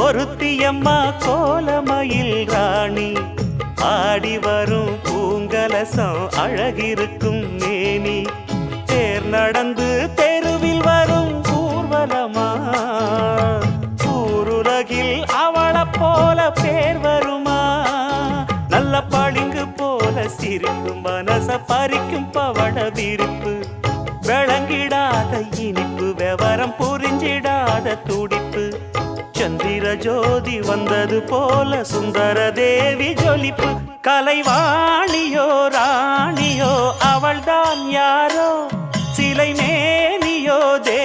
ஒருத்தியம்மா கோலமயில் ராணி ஆடி வரும் பூங்கலசம் அழகிருக்கும் மேனி தேர் நடந்து தெருவில் வரும் ஊர்வலமா ஊருலகில் அவளை போல பேர் வருமா நல்ல பளிங்கு போல சிரிக்கும் மனச பறிக்கும் பவள விரிப்பு விளங்கிடாத இனிப்பு விவரம் புரிஞ்சிடாத துடிப்பு சந்திர ஜோதி வந்தது போல சுந்தர தேவி ஜொலிப்பு கலைவாணியோ ராணியோ அவள்தான் யாரோ சிலை மேனியோ தே